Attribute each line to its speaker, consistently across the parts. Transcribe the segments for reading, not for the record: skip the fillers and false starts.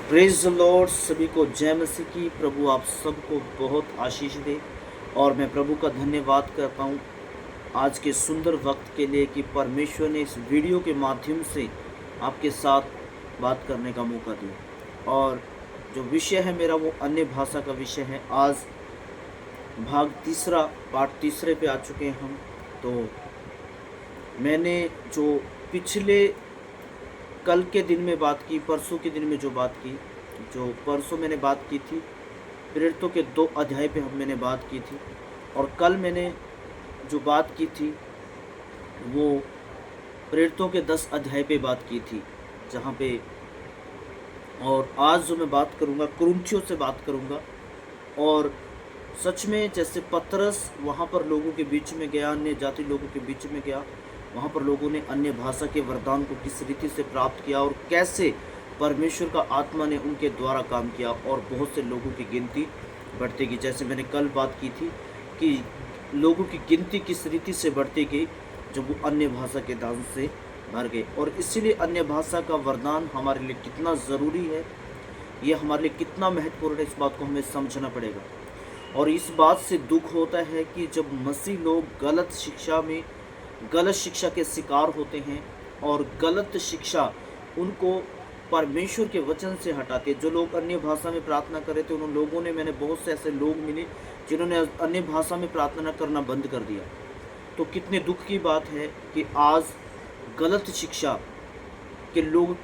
Speaker 1: Praise the Lord. सभी को जय मसीह की। प्रभु आप सबको बहुत आशीष दे और मैं प्रभु का धन्यवाद करता हूँ आज के सुंदर वक्त के लिए कि परमेश्वर ने इस वीडियो के माध्यम से आपके साथ बात करने का मौका दिया। और जो विषय है मेरा वो अन्य भाषा का विषय है। आज भाग तीसरा पार्ट तीसरे पे आ चुके हैं हम। तो मैंने जो पिछले कल के दिन में बात की, परसों के दिन में जो बात की, जो परसों मैंने बात की थी प्रेरितों के 2 अध्याय पे मैंने बात की थी। और कल मैंने जो बात की थी वो प्रेरितों के 10 अध्याय पे बात की थी जहाँ पे। और आज जो मैं बात करूँगा कुरिन्थियों से बात करूँगा। और सच में जैसे पतरस वहाँ पर लोगों के बीच में गया, अन्य जाति लोगों के बीच में गया, वहाँ पर लोगों ने अन्य भाषा के वरदान को किस रीति से प्राप्त किया और कैसे परमेश्वर का आत्मा ने उनके द्वारा काम किया और बहुत से लोगों की गिनती बढ़ती गई। जैसे मैंने कल बात की थी कि लोगों की गिनती किस रीति से बढ़ती गई जब वो अन्य भाषा के दान से भर गए। और इसीलिए अन्य भाषा का वरदान हमारे लिए कितना ज़रूरी है, ये हमारे लिए कितना महत्वपूर्ण है, इस बात को हमें समझना पड़ेगा। और इस बात से दुख होता है कि जब मसीह लोग गलत शिक्षा के शिकार होते हैं और गलत शिक्षा उनको परमेश्वर के वचन से हटाते हैं। जो लोग अन्य भाषा में प्रार्थना कर रहे थे उन लोगों ने, मैंने बहुत से ऐसे लोग मिले जिन्होंने अन्य भाषा में प्रार्थना करना बंद कर दिया। तो कितने दुख की बात है कि आज गलत शिक्षा के लोग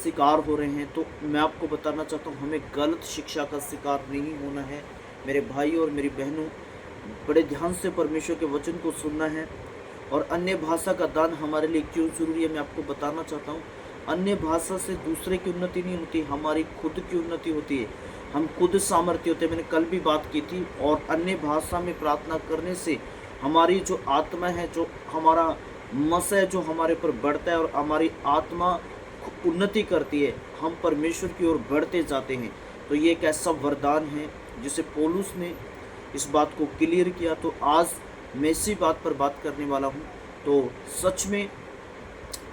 Speaker 1: शिकार हो रहे हैं। तो मैं आपको बताना चाहता हूँ हमें गलत शिक्षा का शिकार नहीं होना है। मेरे भाई और मेरी बहनों, बड़े ध्यान से परमेश्वर के वचन को सुनना है। और अन्य भाषा का दान हमारे लिए क्यों जरूरी है मैं आपको बताना चाहता हूँ। अन्य भाषा से दूसरे की उन्नति नहीं होती, हमारी खुद की उन्नति होती है। हम खुद सामर्थ्य होते हैं, मैंने कल भी बात की थी। और अन्य भाषा में प्रार्थना करने से हमारी जो आत्मा है, जो हमारा मस है, जो हमारे पर बढ़ता है और हमारी आत्मा उन्नति करती है, हम परमेश्वर की ओर बढ़ते जाते हैं। तो ये एक ऐसा वरदान है जिसे पौलुस ने इस बात को क्लियर किया। तो आज मैं इसी बात पर बात करने वाला हूँ। तो सच में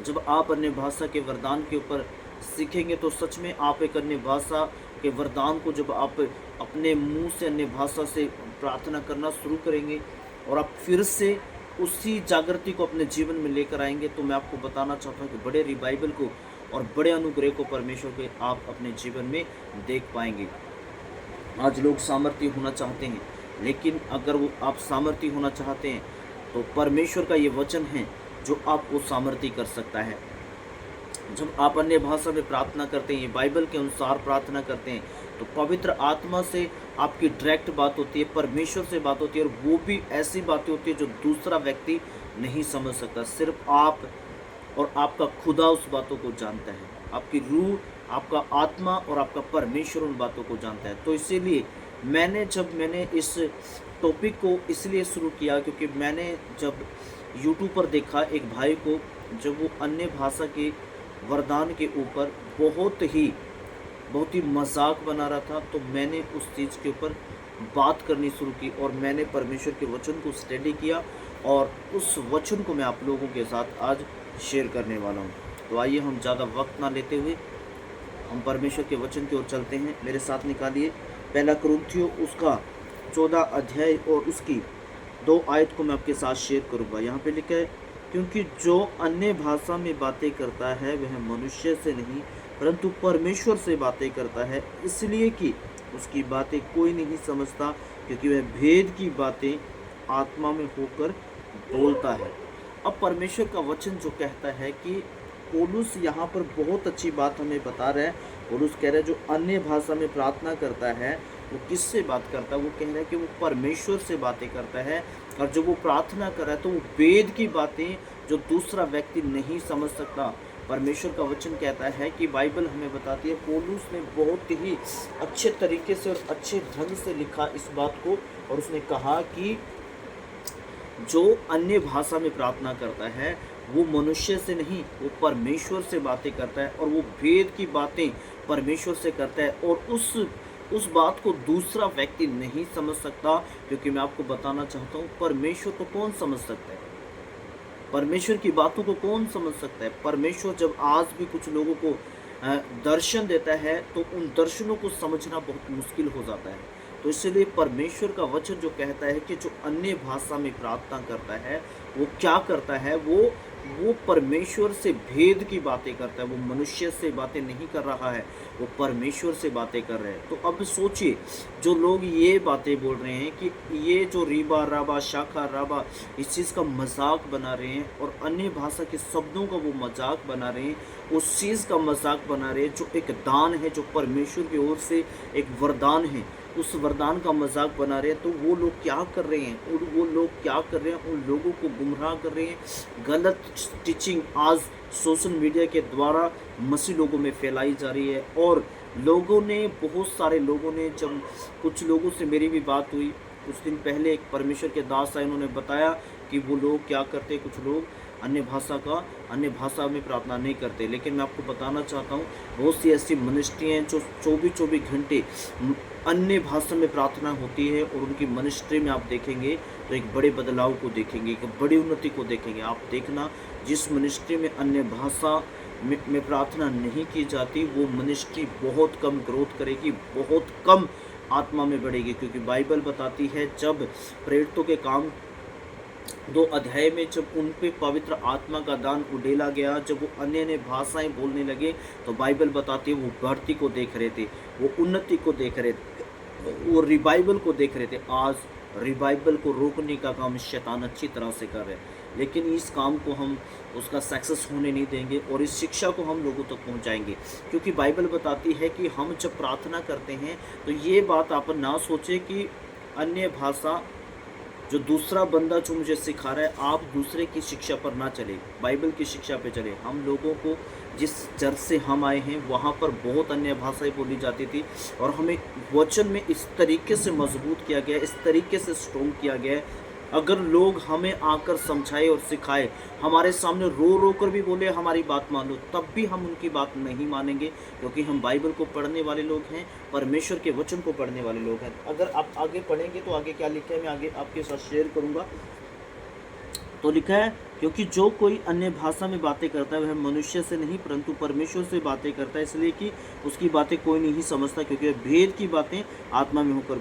Speaker 1: जब आप अन्य भाषा के वरदान के ऊपर सीखेंगे तो सच में आप एक अन्य भाषा के वरदान को, जब आप अपने मुंह से अन्य भाषा से प्रार्थना करना शुरू करेंगे और आप फिर से उसी जागृति को अपने जीवन में लेकर आएंगे, तो मैं आपको बताना चाहता हूँ कि बड़े रिवाइवल को और बड़े अनुग्रह को परमेश्वर के आप अपने जीवन में देख पाएंगे। आज लोग सामर्थ्य होना चाहते हैं, लेकिन अगर वो आप सामर्थ्य होना चाहते हैं तो परमेश्वर का ये वचन है जो आपको सामर्थ्य कर सकता है। जब आप अन्य भाषा में प्रार्थना करते हैं, बाइबल के अनुसार प्रार्थना करते हैं, तो पवित्र आत्मा से आपकी डायरेक्ट बात होती है, परमेश्वर से बात होती है। और वो भी ऐसी बातें होती है जो दूसरा व्यक्ति नहीं समझ सकता। सिर्फ आप और आपका खुदा उस बातों को जानता है। आपकी रूह, आपका आत्मा और आपका परमेश्वर उन बातों को जानता है। तो इसीलिए मैंने इस टॉपिक को इसलिए शुरू किया क्योंकि मैंने जब यूट्यूब पर देखा एक भाई को, जब वो अन्य भाषा के वरदान के ऊपर बहुत ही मजाक बना रहा था, तो मैंने उस चीज़ के ऊपर बात करनी शुरू की और मैंने परमेश्वर के वचन को स्टडी किया और उस वचन को मैं आप लोगों के साथ आज शेयर करने वाला हूँ। तो आइए हम ज़्यादा वक्त ना लेते हुए हम परमेश्वर के वचन की ओर चलते हैं। मेरे साथ निकालिए पहला कुरिन्थियों उसका 14 अध्याय और उसकी 2 आयत को मैं आपके साथ शेयर करूँगा। यहाँ पे लिखा है, क्योंकि जो अन्य भाषा में बातें करता है वह मनुष्य से नहीं परंतु परमेश्वर से बातें करता है, इसलिए कि उसकी बातें कोई नहीं समझता, क्योंकि वह भेद की बातें आत्मा में होकर बोलता है। अब परमेश्वर का वचन जो कहता है कि पौलुस यहाँ पर बहुत अच्छी बात हमें बता रहा है। पौलुस कह रहा है जो अन्य भाषा में प्रार्थना करता है वो किससे बात करता है? वो कह रहा है कि वो परमेश्वर से बातें करता है। और जब वो प्रार्थना कर रहा है तो वो वेद की बातें जो दूसरा व्यक्ति नहीं समझ सकता। परमेश्वर का वचन कहता है कि बाइबल हमें बताती है, पौलुस ने बहुत ही अच्छे तरीके से और अच्छे ढंग से लिखा इस बात को। और उसने कहा कि जो अन्य भाषा में प्रार्थना करता है वो मनुष्य से नहीं, वो परमेश्वर से बातें करता है और वो भेद की बातें परमेश्वर से करता है। और उस बात को दूसरा व्यक्ति नहीं समझ सकता, क्योंकि मैं आपको बताना चाहता हूँ परमेश्वर को कौन समझ सकता है? परमेश्वर की बातों को कौन समझ सकता है? परमेश्वर जब आज भी कुछ लोगों को दर्शन देता है तो उन दर्शनों को समझना बहुत मुश्किल हो जाता है। तो इसलिए परमेश्वर का वचन जो कहता है कि जो अन्य भाषा में प्रार्थना करता है वो क्या करता है, वो परमेश्वर से भेद की बातें करता है, वो मनुष्य से बातें नहीं कर रहा है, वो परमेश्वर से बातें कर रहे हैं। तो अब सोचिए, जो लोग ये बातें बोल रहे हैं कि ये जो रीबा राबा शाखा राबा इस चीज़ का मजाक बना रहे हैं और अन्य भाषा के शब्दों का वो मजाक बना रहे हैं, उस चीज़ का मजाक बना रहे हैं जो एक दान है, जो परमेश्वर की ओर से एक वरदान है, उस वरदान का मजाक बना रहे हैं। तो वो लोग क्या कर रहे हैं, और वो लोग क्या कर रहे हैं, उन लोगों को गुमराह कर रहे हैं। गलत टीचिंग आज सोशल मीडिया के द्वारा मसीह लोगों में फैलाई जा रही है। और लोगों ने, बहुत सारे लोगों ने, जब कुछ लोगों से मेरी भी बात हुई कुछ दिन पहले, एक परमेश्वर के दास आए, उन्होंने बताया कि वो लोग क्या करते, कुछ लोग अन्य भाषा में प्रार्थना नहीं करते। लेकिन मैं आपको बताना चाहता हूँ, बहुत सी ऐसी मिनिस्ट्री हैं जो 24 घंटे अन्य भाषा में प्रार्थना होती है, और उनकी मिनिस्ट्री में आप देखेंगे तो एक बड़े बदलाव को देखेंगे, एक बड़ी उन्नति को देखेंगे। आप देखना, जिस मिनिस्ट्री में अन्य भाषा में प्रार्थना नहीं की जाती, वो मिनिस्ट्री बहुत कम ग्रोथ करेगी, बहुत कम आत्मा में बढ़ेगी। क्योंकि बाइबल बताती है, जब प्रेरितों के काम 2 अध्याय में जब उन पे पवित्र आत्मा का दान उडेला गया, जब वो अन्य भाषाएं बोलने लगे, तो बाइबल बताती है वो बढ़ती को देख रहे थे, वो उन्नति को देख रहे थे, वो रिवाइवल को देख रहे थे। आज रिवाइवल को रोकने का काम शैतान अच्छी तरह से कर रहे हैं, लेकिन इस काम को हम उसका सक्सेस होने नहीं देंगे, और इस शिक्षा को हम लोगों तक पहुंचाएंगे। क्योंकि बाइबल बताती है कि हम जब प्रार्थना करते हैं तो ये बात आप ना सोचें कि अन्य भाषा जो दूसरा बंदा जो मुझे सिखा रहा है, आप दूसरे की शिक्षा पर ना चले, बाइबल की शिक्षा पे चले। हम लोगों को, जिस चर्च से हम आए हैं, वहाँ पर बहुत अन्य भाषाएं बोली जाती थी, और हमें वचन में इस तरीके से मजबूत किया गया, इस तरीके से स्ट्रॉन्ग किया गया है। अगर लोग हमें आकर समझाए और सिखाए, हमारे सामने रो रो कर भी बोले हमारी बात मान लो, तब भी हम उनकी बात नहीं मानेंगे, क्योंकि हम बाइबल को पढ़ने वाले लोग हैं, परमेश्वर के वचन को पढ़ने वाले लोग हैं। अगर आप आगे पढ़ेंगे तो आगे क्या लिखा है, मैं आगे आपके साथ शेयर करूंगा। तो लिखा है, क्योंकि जो कोई अन्य भाषा में बातें करता है वह मनुष्य से नहीं परंतु परमेश्वर से बातें करता है, इसलिए कि उसकी बातें कोई नहीं समझता, क्योंकि भेद की बातें आत्मा में होकर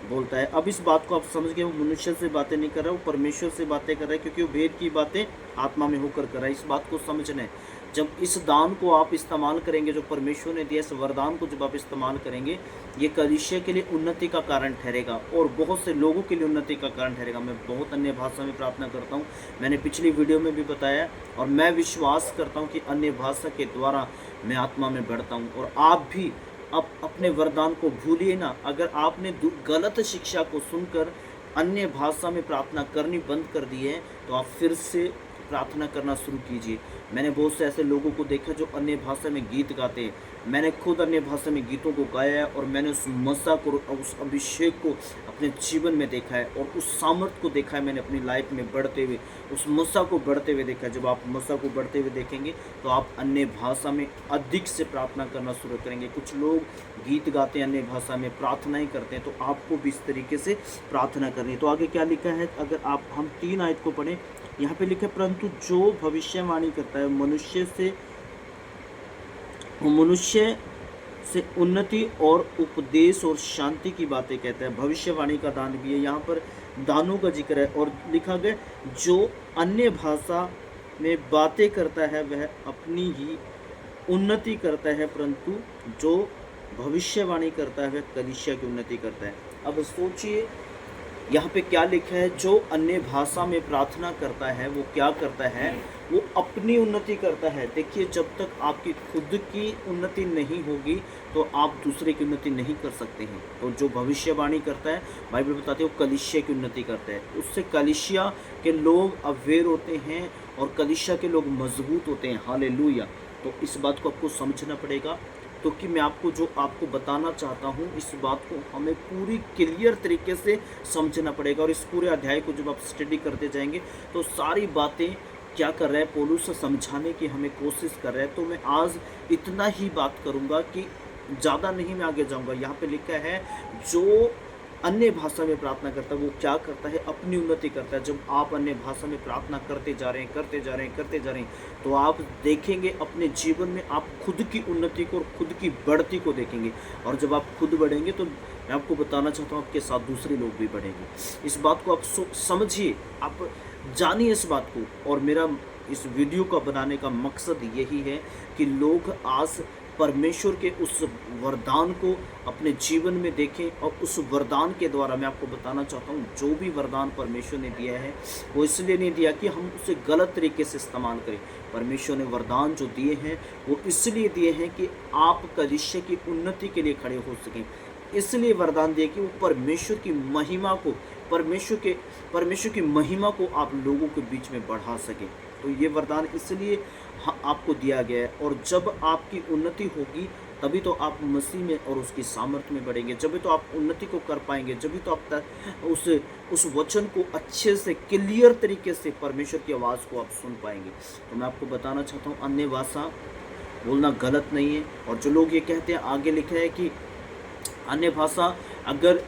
Speaker 1: बोलता है। अब इस बात को आप समझ गए, वो मनुष्य से बातें नहीं कर रहा है, वो परमेश्वर से बातें कर रहा है, क्योंकि वो भेद की बातें आत्मा में होकर कर रहा है। इस बात को समझना है। जब इस दान को आप इस्तेमाल करेंगे, जो परमेश्वर ने दिया, इस वरदान को जब आप इस्तेमाल करेंगे, ये कलीसिया के लिए उन्नति का कारण ठहरेगा, और बहुत से लोगों के लिए उन्नति का कारण ठहरेगा। मैं बहुत अन्य भाषा में प्रार्थना करता हूँ, मैंने पिछली वीडियो में भी बताया, और मैं विश्वास करता हूँ कि अन्य भाषा के द्वारा मैं आत्मा में बढ़ता हूँ। और आप भी अब अपने वरदान को भूलिए ना। अगर आपने गलत शिक्षा को सुनकर अन्य भाषा में प्रार्थना करनी बंद कर दी है, तो आप फिर से प्रार्थना करना शुरू कीजिए। मैंने बहुत से ऐसे लोगों को देखा जो अन्य भाषा में गीत गाते हैं। मैंने खुद अन्य भाषा में गीतों को गाया है, और मैंने उस मज़ा को, उस अभिषेक को अपने जीवन में देखा है, और उस सामर्थ्य को देखा है मैंने अपनी लाइफ में बढ़ते हुए, उस मज़ा को बढ़ते हुए देखा है। जब आप मज़ा को बढ़ते हुए देखेंगे तो आप अन्य भाषा में अधिक से प्रार्थना करना शुरू करेंगे। कुछ लोग गीत गाते हैं, अन्य भाषा में प्रार्थनाएं करते हैं, तो आपको भी इस तरीके से प्रार्थना करनी है। तो आगे क्या लिखा है, अगर आप हम 3 आयत को पढ़ें, यहाँ पे लिखा है, परंतु जो भविष्यवाणी करता है मनुष्य से उन्नति और उपदेश और शांति की बातें कहता है। भविष्यवाणी का दान भी है, यहाँ पर दानों का जिक्र है, और लिखा गया, जो अन्य भाषा में बातें करता है वह अपनी ही उन्नति करता है, परंतु जो भविष्यवाणी करता है वह कलीसिया की उन्नति करता है। अब सोचिए, यहाँ पे क्या लिखा है, जो अन्य भाषा में प्रार्थना करता है वो क्या करता है, वो अपनी उन्नति करता है। देखिए, जब तक आपकी खुद की उन्नति नहीं होगी तो आप दूसरे की उन्नति नहीं कर सकते हैं। तो जो भविष्यवाणी करता है, बाइबल बताती है, वो कलीसिया की उन्नति करता है। उससे कलीसिया के लोग अवेयर होते हैं और कलीसिया के लोग मजबूत होते हैं। हालेलुया। तो इस बात को आपको समझना पड़ेगा। तो कि मैं आपको बताना चाहता हूँ, इस बात को हमें पूरी क्लियर तरीके से समझना पड़ेगा। और इस पूरे अध्याय को जब आप स्टडी करते जाएंगे तो सारी बातें क्या कर रहा है पौलुस समझाने की हमें कोशिश कर रहा है। तो मैं आज इतना ही बात करूँगा कि ज़्यादा नहीं मैं आगे जाऊँगा। यहाँ पे लिखा है, जो अन्य भाषा में प्रार्थना करता है वो क्या करता है, अपनी उन्नति करता है। जब आप अन्य भाषा में प्रार्थना करते जा रहे हैं, करते जा रहे हैं, करते जा रहे हैं, तो आप देखेंगे अपने जीवन में आप खुद की उन्नति को और खुद की बढ़ती को देखेंगे। और जब आप खुद बढ़ेंगे तो मैं आपको बताना चाहता हूँ आपके साथ दूसरे लोग भी बढ़ेंगे। इस बात को आप समझिए, आप जानिए इस बात को। और मेरा इस वीडियो का बनाने का मकसद यही है कि लोग आज परमेश्वर के उस वरदान को अपने जीवन में देखें। और उस वरदान के द्वारा मैं आपको बताना चाहता हूँ, जो भी वरदान परमेश्वर ने दिया है वो इसलिए नहीं दिया कि हम उसे गलत तरीके से इस्तेमाल करें। परमेश्वर ने वरदान जो दिए हैं वो इसलिए दिए हैं कि आप कलीसिया की उन्नति के लिए खड़े हो सकें। इसलिए वरदान दिए कि वो परमेश्वर की महिमा को, परमेश्वर की महिमा को आप लोगों के बीच में बढ़ा सकें। तो ये वरदान इसलिए आपको दिया गया है। और जब आपकी उन्नति होगी तभी तो आप मसीह में और उसकी सामर्थ्य में बढ़ेंगे, जब तो आप उन्नति को कर पाएंगे, जब तो आप उस वचन को अच्छे से क्लियर तरीके से परमेश्वर की आवाज़ को आप सुन पाएंगे। तो मैं आपको बताना चाहता हूँ अन्य भाषा बोलना गलत नहीं है। और जो लोग ये कहते हैं, आगे लिखा है कि अन्य भाषा अगर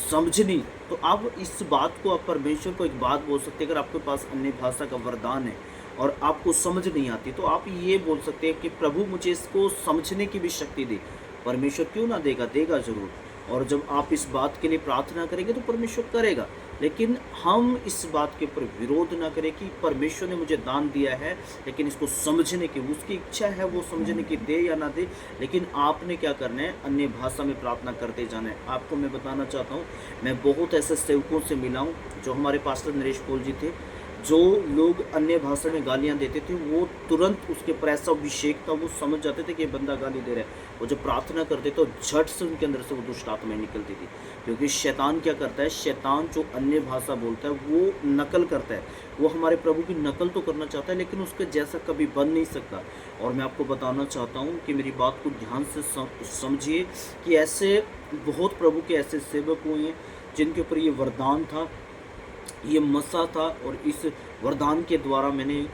Speaker 1: समझनी, तो आप इस बात को, आप परमेश्वर को एक बात बोल सकते हैं। अगर आपके पास अन्य भाषा का वरदान है और आपको समझ नहीं आती, तो आप ये बोल सकते हैं कि प्रभु मुझे इसको समझने की भी शक्ति दे। परमेश्वर क्यों ना देगा, देगा ज़रूर। और जब आप इस बात के लिए प्रार्थना करेंगे तो परमेश्वर करेगा। लेकिन हम इस बात के ऊपर विरोध ना करें कि परमेश्वर ने मुझे दान दिया है, लेकिन इसको समझने की उसकी इच्छा है, वो समझने की दे या ना दे, लेकिन आपने क्या करना है, अन्य भाषा में प्रार्थना करते जाना है। आपको मैं बताना चाहता हूँ, मैं बहुत ऐसे सेवकों से मिला हूँ, जो हमारे पास्टर नरेश पोल जी थे, जो लोग अन्य भाषा में गालियाँ देते थे, वो तुरंत उसके पर ऐसा अभिषेक था, वो समझ जाते थे कि ये बंदा गाली दे रहा है। वो जब प्रार्थना करते तो झट से उनके अंदर से वो दुष्ट आत्माएं निकलती थी। क्योंकि शैतान क्या करता है, शैतान जो अन्य भाषा बोलता है वो नकल करता है। वो हमारे प्रभु की नकल तो करना चाहता है, लेकिन उसके जैसा कभी बन नहीं सकता। और मैं आपको बताना चाहता हूँ कि मेरी बात को ध्यान से समझिए कि ऐसे बहुत प्रभु के ऐसे सेवक हुए हैं जिनके ऊपर ये वरदान था, ये मसा था। और इस वरदान के द्वारा मैंने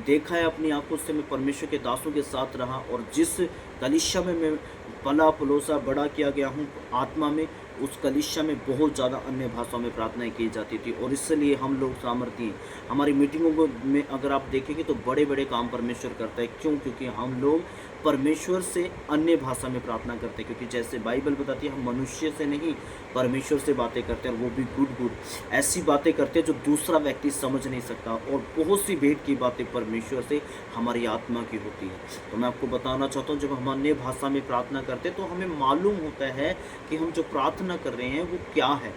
Speaker 1: देखा है अपनी आंखों से, मैं परमेश्वर के दासों के साथ रहा। और जिस कलीसिया में मैं पला पलोसा बड़ा किया गया हूँ आत्मा में, उस कलीसिया में बहुत ज़्यादा अन्य भाषाओं में प्रार्थनाएं की जाती थी। और इसलिए हम लोग सामर्थ्य हैं। हमारी मीटिंगों में अगर आप देखेंगे तो बड़े बड़े काम परमेश्वर करता है। क्यों? क्योंकि हम लोग परमेश्वर से अन्य भाषा में प्रार्थना करते हैं। क्योंकि जैसे बाइबल बताती है, हम मनुष्य से नहीं परमेश्वर से बातें करते हैं, और वो भी गुड ऐसी बातें करते हैं जो दूसरा व्यक्ति समझ नहीं सकता। और बहुत सी भेंट की बातें परमेश्वर से हमारी आत्मा की होती है। तो मैं आपको बताना चाहता हूँ, जब हम अन्य भाषा में प्रार्थना करते हैं तो हमें मालूम होता है कि हम जो प्रार्थना कर रहे हैं वो क्या है।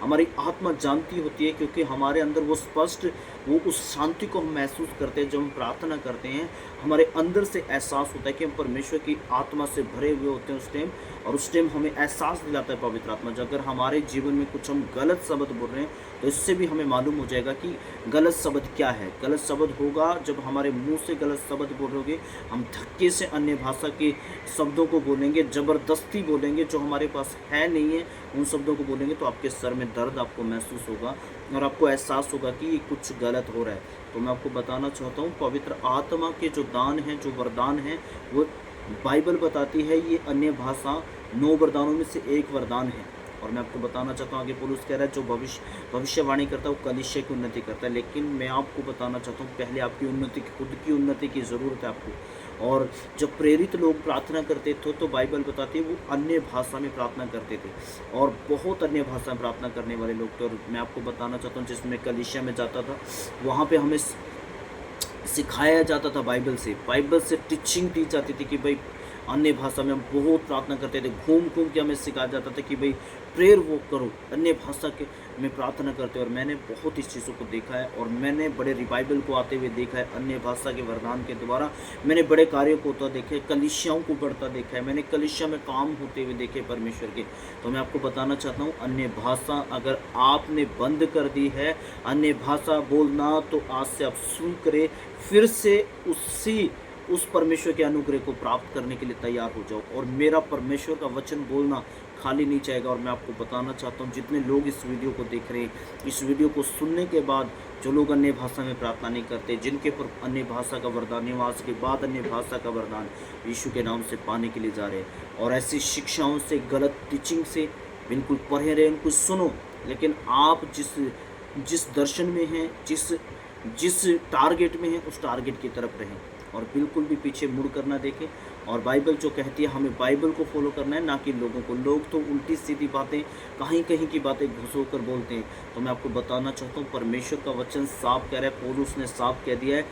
Speaker 1: हमारी आत्मा जानती होती है, क्योंकि हमारे अंदर वो स्पष्ट, वो उस शांति को हम महसूस करते हैं। जब हम प्रार्थना करते हैं हमारे अंदर से एहसास होता है कि हम परमेश्वर की आत्मा से भरे हुए होते हैं उस टाइम। और उस टाइम हमें एहसास दिलाता है पवित्र आत्मा। जब अगर हमारे जीवन में कुछ हम गलत शब्द बोल रहे हैं तो इससे भी हमें मालूम हो जाएगा कि गलत शब्द क्या है। गलत शब्द होगा जब हमारे मुंह से गलत शब्द बोलोगे, हम धक्के से अन्य भाषा के शब्दों को बोलेंगे, ज़बरदस्ती बोलेंगे, जो हमारे पास है नहीं है उन शब्दों को बोलेंगे, तो आपके सर में दर्द आपको महसूस होगा और आपको एहसास होगा कि कुछ गलत हो रहा है। तो मैं आपको बताना चाहता हूँ, पवित्र आत्मा के जो दान हैं, जो वरदान हैं, वो बाइबल बताती है ये अन्य भाषा 9 वरदानों में से एक वरदान है। और मैं आपको बताना चाहता हूँ, आगे पौलुस कह रहा है जो भविष्यवाणी करता है वो कलीसिया की उन्नति करता है। लेकिन मैं आपको बताना चाहता हूँ, पहले आपकी उन्नति, खुद की उन्नति की ज़रूरत है आपको। और जब प्रेरित लोग प्रार्थना करते थे तो बाइबल बताती है वो अन्य भाषा में प्रार्थना करते थे, और बहुत अन्य भाषा में प्रार्थना करने वाले लोग थे। और मैं आपको बताना चाहता हूँ, जिसमें कलीसिया में जाता था वहाँ पे हमें सिखाया जाता था, बाइबल से टीचिंग दी जाती थी कि भाई अन्य भाषा में हम बहुत प्रार्थना करते थे। घूम के हमें सिखाया जाता था कि भाई प्रेयर वो करो, अन्य भाषा के में प्रार्थना करते हो। और मैंने बहुत इस चीज़ों को देखा है, और मैंने बड़े रिवाइवल को आते हुए देखा है। अन्य भाषा के वरदान के द्वारा मैंने बड़े कार्यों को होता देखा है, कलीसियाओं को बढ़ता देखा है, मैंने कलीसिया में काम होते हुए देखे परमेश्वर के। तो मैं आपको बताना चाहता हूँ, अन्य भाषा अगर आपने बंद कर दी है अन्य भाषा बोलना, तो आज से आप शुरू करें, फिर से उस परमेश्वर के अनुग्रह को प्राप्त करने के लिए तैयार हो जाओ। और मेरा परमेश्वर का वचन बोलना खाली नहीं जाएगा। और मैं आपको बताना चाहता हूँ, जितने लोग इस वीडियो को देख रहे हैं, इस वीडियो को सुनने के बाद जो लोग अन्य भाषा में प्रार्थना नहीं करते, जिनके पर अन्य भाषा का वरदान निवास के बाद अन्य भाषा का वरदान यीशु के नाम से पाने के लिए जा रहे हैं, और ऐसी शिक्षाओं से, गलत टीचिंग से बिल्कुल पढ़े रहें, उनको सुनो, लेकिन आप जिस जिस दर्शन में हैं, जिस जिस टारगेट में हैं, उस टारगेट की तरफ रहें और बिल्कुल भी पीछे मुड़ कर ना देखें। और बाइबल जो कहती है हमें बाइबल को फॉलो करना है, ना कि लोगों को। लोग तो उल्टी सीधी बातें, कहीं कहीं की बातें घुसो कर बोलते हैं। तो मैं आपको बताना चाहता हूँ, परमेश्वर का वचन साफ कह रहा है, पौलुस ने साफ कह दिया है,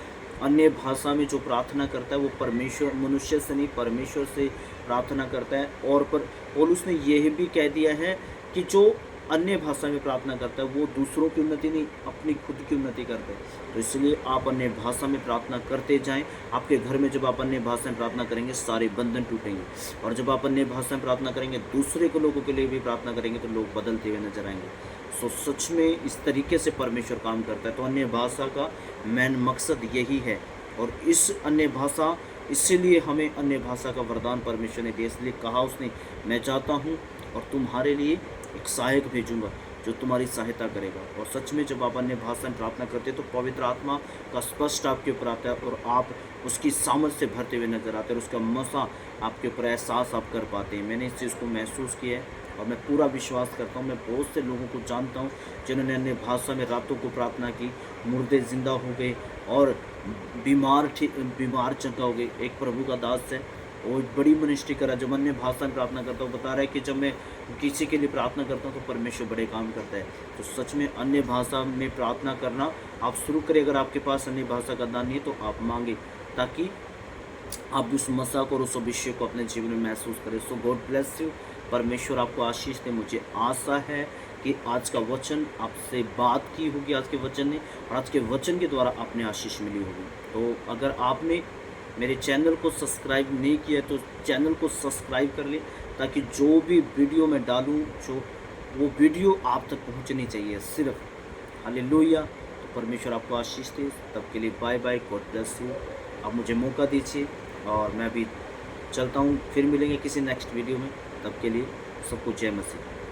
Speaker 1: अन्य भाषा में जो प्रार्थना करता है वो परमेश्वर, मनुष्य से नहीं परमेश्वर से प्रार्थना करता है। और पर पौलुस ने यह भी कह दिया है कि जो अन्य भाषा में प्रार्थना करता है वो दूसरों की उन्नति नहीं, अपनी खुद की उन्नति करता है। तो इसलिए आप अन्य भाषा में प्रार्थना करते जाएं। आपके घर में जब आप अन्य भाषा में प्रार्थना करेंगे, सारे बंधन टूटेंगे। और जब आप अन्य भाषा में प्रार्थना करेंगे, दूसरे को लोगों के लिए भी प्रार्थना करेंगे, तो लोग बदलते हुए नजर आएंगे। सो सच में इस तरीके से परमेश्वर काम करता है। तो अन्य भाषा का मेन मकसद यही है। और इस अन्य भाषा, इसीलिए हमें अन्य भाषा का वरदान परमेश्वर ने दिया। इसलिए कहा उसने, मैं चाहता हूँ और तुम्हारे लिए एक सहायक भेजूंगा जो तुम्हारी सहायता करेगा। और सच में जब आप अन्य भाषा में प्रार्थना करते हैं तो पवित्र आत्मा का स्पष्ट आपके ऊपर आता है और आप उसकी सामर्थ से भरते हुए नजर आते हैं और उसका मसा आपके ऊपर एहसास आप कर पाते हैं। मैंने इस चीज़ को महसूस किया है और मैं पूरा विश्वास करता हूँ। मैं बहुत से लोगों को जानता हूँ जिन्होंने अन्य भाषा में रातों को प्रार्थना की, मुर्दे जिंदा हो गए और बीमार चंगा हो गए। एक प्रभु का दास है, वो बड़ी मिनिस्ट्री करा, जब अन्य भाषा में प्रार्थना करता हूँ, बता रहा है कि जब मैं किसी के लिए प्रार्थना करता हूँ तो परमेश्वर बड़े काम करता है। तो सच में अन्य भाषा में प्रार्थना करना आप शुरू करें। अगर आपके पास अन्य भाषा का दान नहीं है तो आप मांगे, ताकि आप उस मसाक और उस अभिषेक को अपने जीवन में महसूस करें। सो गॉड ब्लेस यू। परमेश्वर आपको आशीष दे। मुझे आशा है कि आज का वचन आपसे बात की होगी, आज के वचन ने, और आज के वचन के द्वारा आपने आशीष मिली होगी। तो अगर आपने मेरे चैनल को सब्सक्राइब नहीं किया तो चैनल को सब्सक्राइब कर लें, ताकि जो भी वीडियो मैं डालूं, जो वो वीडियो आप तक पहुंचनी चाहिए सिर्फ। हालेलुया। तो परमेश्वर आपको आशीष दे। तब के लिए bye bye, God bless you. आप मुझे मौका दीजिए और मैं भी चलता हूँ। फिर मिलेंगे किसी नेक्स्ट वीडियो में। तब के लिए सबको जय मसीह।